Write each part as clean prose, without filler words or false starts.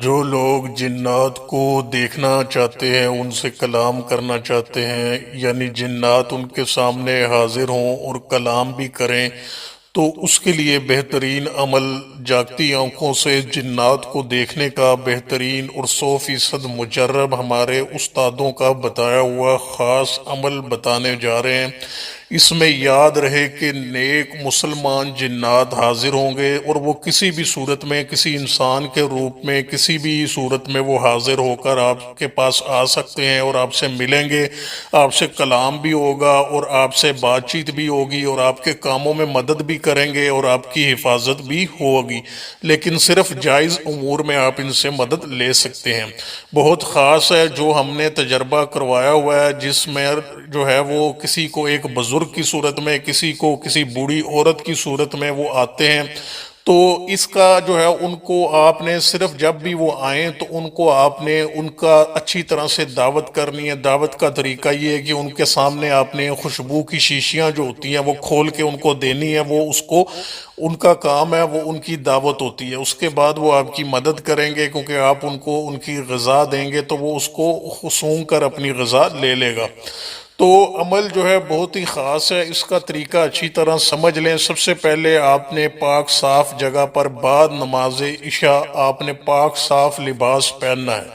جو لوگ جنات کو دیکھنا چاہتے ہیں، ان سے کلام کرنا چاہتے ہیں، یعنی جنات ان کے سامنے حاضر ہوں اور کلام بھی کریں، تو اس کے لیے بہترین عمل جاگتی آنکھوں سے جنات کو دیکھنے کا بہترین اور 100% مجرب ہمارے استادوں کا بتایا ہوا خاص عمل بتانے جا رہے ہیں۔ اس میں یاد رہے کہ نیک مسلمان جنات حاضر ہوں گے، اور وہ کسی بھی صورت میں، کسی انسان کے روپ میں، کسی بھی صورت میں وہ حاضر ہو کر آپ کے پاس آ سکتے ہیں اور آپ سے ملیں گے، آپ سے کلام بھی ہوگا اور آپ سے بات چیت بھی ہوگی اور آپ کے کاموں میں مدد بھی کریں گے اور آپ کی حفاظت بھی ہوگی، لیکن صرف جائز امور میں آپ ان سے مدد لے سکتے ہیں۔ بہت خاص ہے جو ہم نے تجربہ کروایا ہوا ہے، جس میں جو ہے وہ کسی کو ایک بزرگ کی صورت میں، کسی کو کسی بوڑھی عورت کی صورت میں وہ آتے ہیں، تو اس کا جو ہے ان کو آپ نے صرف جب بھی وہ آئیں تو ان کو آپ نے ان کا اچھی طرح سے دعوت کرنی ہے۔ دعوت کا طریقہ یہ ہے کہ ان کے سامنے آپ نے خوشبو کی شیشیاں جو ہوتی ہیں وہ کھول کے ان کو دینی ہے، وہ اس کو ان کا کام ہے، وہ ان کی دعوت ہوتی ہے۔ اس کے بعد وہ آپ کی مدد کریں گے، کیونکہ آپ ان کو ان کی غذا دیں گے تو وہ اس کو سونگھ کر اپنی غذا لے لے گا۔ تو عمل جو ہے بہت ہی خاص ہے، اس کا طریقہ اچھی طرح سمجھ لیں۔ سب سے پہلے آپ نے پاک صاف جگہ پر بعد نماز عشاء آپ نے پاک صاف لباس پہننا ہے،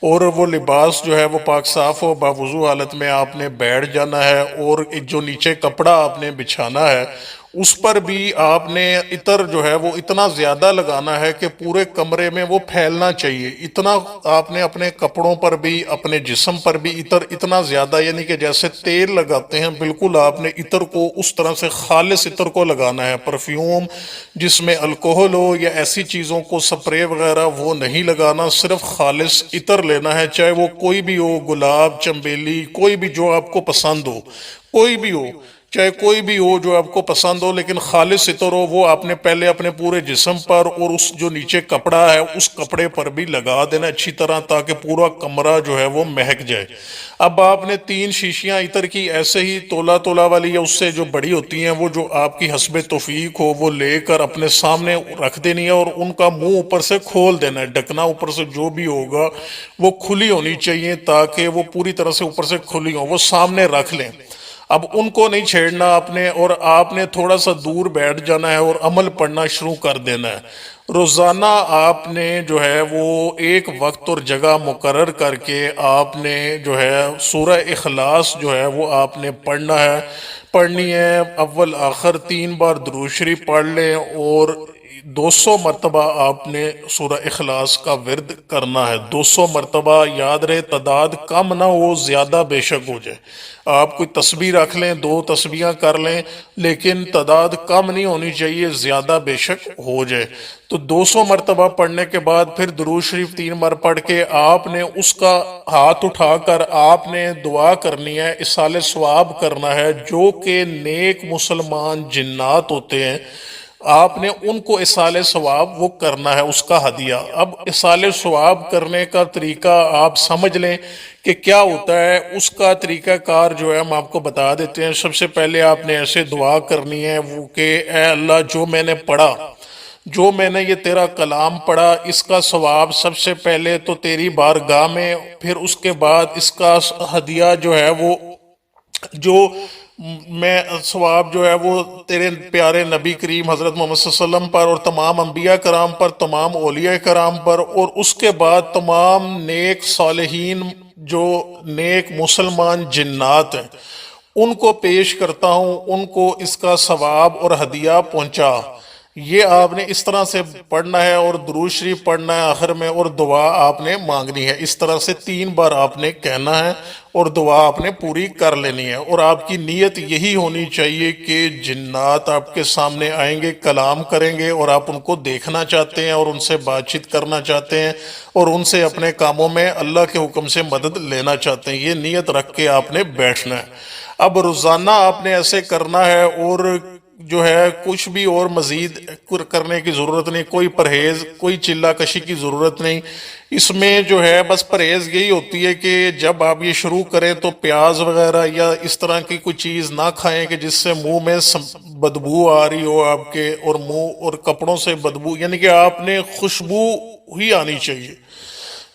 اور وہ لباس جو ہے وہ پاک صاف و باوضو حالت میں آپ نے بیٹھ جانا ہے، اور جو نیچے کپڑا آپ نے بچھانا ہے اس پر بھی آپ نے عطر جو ہے وہ اتنا زیادہ لگانا ہے کہ پورے کمرے میں وہ پھیلنا چاہیے۔ اتنا آپ نے اپنے کپڑوں پر بھی، اپنے جسم پر بھی عطر اتنا زیادہ، یعنی کہ جیسے تیل لگاتے ہیں بالکل آپ نے عطر کو اس طرح سے خالص عطر کو لگانا ہے۔ پرفیوم جس میں الکوہل ہو یا ایسی چیزوں کو سپرے وغیرہ وہ نہیں لگانا، صرف خالص عطر لینا ہے، چاہے وہ کوئی بھی ہو، گلاب، چنبیلی، کوئی بھی جو آپ کو پسند ہو، کوئی بھی ہو، چاہے کوئی بھی ہو جو آپ کو پسند ہو، لیکن خالص عطر ہو، وہ آپ نے پہلے اپنے پورے جسم پر اور اس جو نیچے کپڑا ہے اس کپڑے پر بھی لگا دینا اچھی طرح، تاکہ پورا کمرہ جو ہے وہ مہک جائے۔ اب آپ نے 3 شیشیاں عطر کی ایسے ہی تولا تولا والی یا اس سے جو بڑی ہوتی ہیں، وہ جو آپ کی حسب توفیق ہو وہ لے کر اپنے سامنے رکھ دینی ہے، اور ان کا منہ اوپر سے کھول دینا ہے۔ ڈھکنا اوپر سے جو بھی ہوگا وہ کھلی ہونی چاہیے، تاکہ وہ پوری طرح سے اوپر سے کھلی ہو، وہ سامنے رکھ لیں۔ اب ان کو نہیں چھیڑنا آپ نے، اور آپ نے تھوڑا سا دور بیٹھ جانا ہے اور عمل پڑھنا شروع کر دینا ہے۔ روزانہ آپ نے جو ہے وہ ایک وقت اور جگہ مقرر کر کے آپ نے جو ہے سورہ اخلاص جو ہے وہ آپ نے پڑھنی ہے۔ اول آخر 3 بار درود شریف پڑھ لیں، اور 200 مرتبہ آپ نے سورہ اخلاص کا ورد کرنا ہے۔ 200 مرتبہ، یاد رہے تعداد کم نہ ہو، زیادہ بے شک ہو جائے۔ آپ کوئی تسبیح رکھ لیں، 2 تسبیحاں کر لیں، لیکن تعداد کم نہیں ہونی چاہیے، زیادہ بے شک ہو جائے۔ تو 200 مرتبہ پڑھنے کے بعد پھر درود شریف 3 بار پڑھ کے آپ نے اس کا ہاتھ اٹھا کر آپ نے دعا کرنی ہے، اصالِ ثواب کرنا ہے۔ جو کہ نیک مسلمان جنات ہوتے ہیں، آپ نے ان کو اصالِ ثواب وہ کرنا ہے، اس کا ہدیہ۔ اب اصالِ ثواب کرنے کا طریقہ آپ سمجھ لیں کہ کیا ہوتا ہے۔ اس کا طریقہ کار جو ہے ہم آپ کو بتا دیتے ہیں۔ سب سے پہلے آپ نے ایسے دعا کرنی ہے وہ کہ اے اللہ، جو میں نے پڑھا، جو میں نے یہ تیرا کلام پڑھا، اس کا ثواب سب سے پہلے تو تیری بارگاہ میں، پھر اس کے بعد اس کا ہدیہ جو ہے وہ، جو میں ثواب جو ہے وہ تیرے پیارے نبی کریم حضرت محمد صلی اللہ علیہ وسلم پر، اور تمام انبیاء کرام پر، تمام اولیاء کرام پر، اور اس کے بعد تمام نیک صالحین جو نیک مسلمان جنات ہیں ان کو پیش کرتا ہوں، ان کو اس کا ثواب اور ہدیہ پہنچا۔ یہ آپ نے اس طرح سے پڑھنا ہے، اور درود شریف پڑھنا ہے آخر میں، اور دعا آپ نے مانگنی ہے۔ اس طرح سے 3 بار آپ نے کہنا ہے اور دعا آپ نے پوری کر لینی ہے، اور آپ کی نیت یہی ہونی چاہیے کہ جنات آپ کے سامنے آئیں گے، کلام کریں گے، اور آپ ان کو دیکھنا چاہتے ہیں اور ان سے بات چیت کرنا چاہتے ہیں، اور ان سے اپنے کاموں میں اللہ کے حکم سے مدد لینا چاہتے ہیں۔ یہ نیت رکھ کے آپ نے بیٹھنا ہے۔ اب روزانہ آپ نے ایسے کرنا ہے، اور جو ہے کچھ بھی اور مزید کرنے کی ضرورت نہیں، کوئی پرہیز، کوئی چلہ کشی کی ضرورت نہیں۔ اس میں جو ہے بس پرہیز یہی ہوتی ہے کہ جب آپ یہ شروع کریں تو پیاز وغیرہ یا اس طرح کی کوئی چیز نہ کھائیں کہ جس سے منہ میں بدبو آ رہی ہو آپ کے، اور منہ اور کپڑوں سے بدبو، یعنی کہ آپ نے خوشبو ہی آنی چاہیے،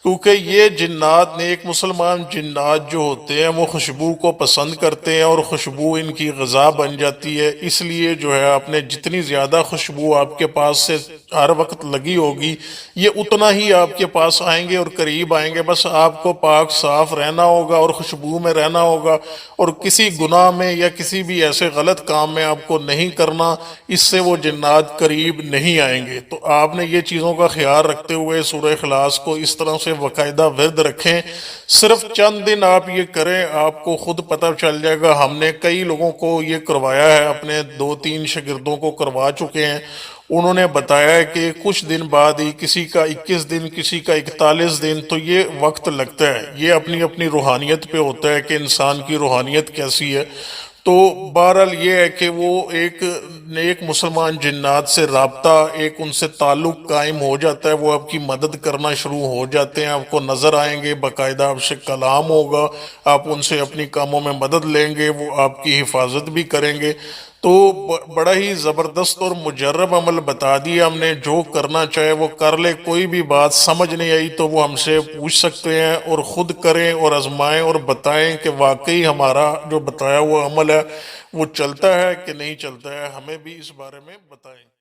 کیونکہ یہ جنات، نیک مسلمان جنات جو ہوتے ہیں وہ خوشبو کو پسند کرتے ہیں، اور خوشبو ان کی غذا بن جاتی ہے۔ اس لیے جو ہے آپ نے جتنی زیادہ خوشبو آپ کے پاس سے ہر وقت لگی ہوگی، یہ اتنا ہی آپ کے پاس آئیں گے اور قریب آئیں گے۔ بس آپ کو پاک صاف رہنا ہوگا اور خوشبو میں رہنا ہوگا، اور کسی گناہ میں یا کسی بھی ایسے غلط کام میں آپ کو نہیں کرنا، اس سے وہ جنات قریب نہیں آئیں گے۔ تو آپ نے یہ چیزوں کا خیال رکھتے ہوئے سورہ اخلاص کو اس طرح سے باقاعدہ ورد رکھیں۔ صرف چند دن آپ یہ کریں، آپ کو خود پتہ چل جائے گا۔ ہم نے کئی لوگوں کو یہ کروایا ہے، اپنے 2-3 شاگردوں کو کروا چکے ہیں۔ انہوں نے بتایا ہے کہ کچھ دن بعد ہی، کسی کا 21 دن، کسی کا 41 دن، تو یہ وقت لگتا ہے۔ یہ اپنی اپنی روحانیت پہ ہوتا ہے کہ انسان کی روحانیت کیسی ہے۔ تو بہرحال یہ ہے کہ وہ ایک نیک مسلمان جنات سے رابطہ، ایک ان سے تعلق قائم ہو جاتا ہے، وہ آپ کی مدد کرنا شروع ہو جاتے ہیں، آپ کو نظر آئیں گے، باقاعدہ آپ سے کلام ہوگا، آپ ان سے اپنی کاموں میں مدد لیں گے، وہ آپ کی حفاظت بھی کریں گے۔ تو بڑا ہی زبردست اور مجرب عمل بتا دیا ہم نے، جو کرنا چاہے وہ کر لے۔ کوئی بھی بات سمجھ نہیں آئی تو وہ ہم سے پوچھ سکتے ہیں، اور خود کریں اور آزمائیں اور بتائیں کہ واقعی ہمارا جو بتایا ہوا عمل ہے وہ چلتا ہے کہ نہیں چلتا ہے، ہمیں بھی اس بارے میں بتائیں۔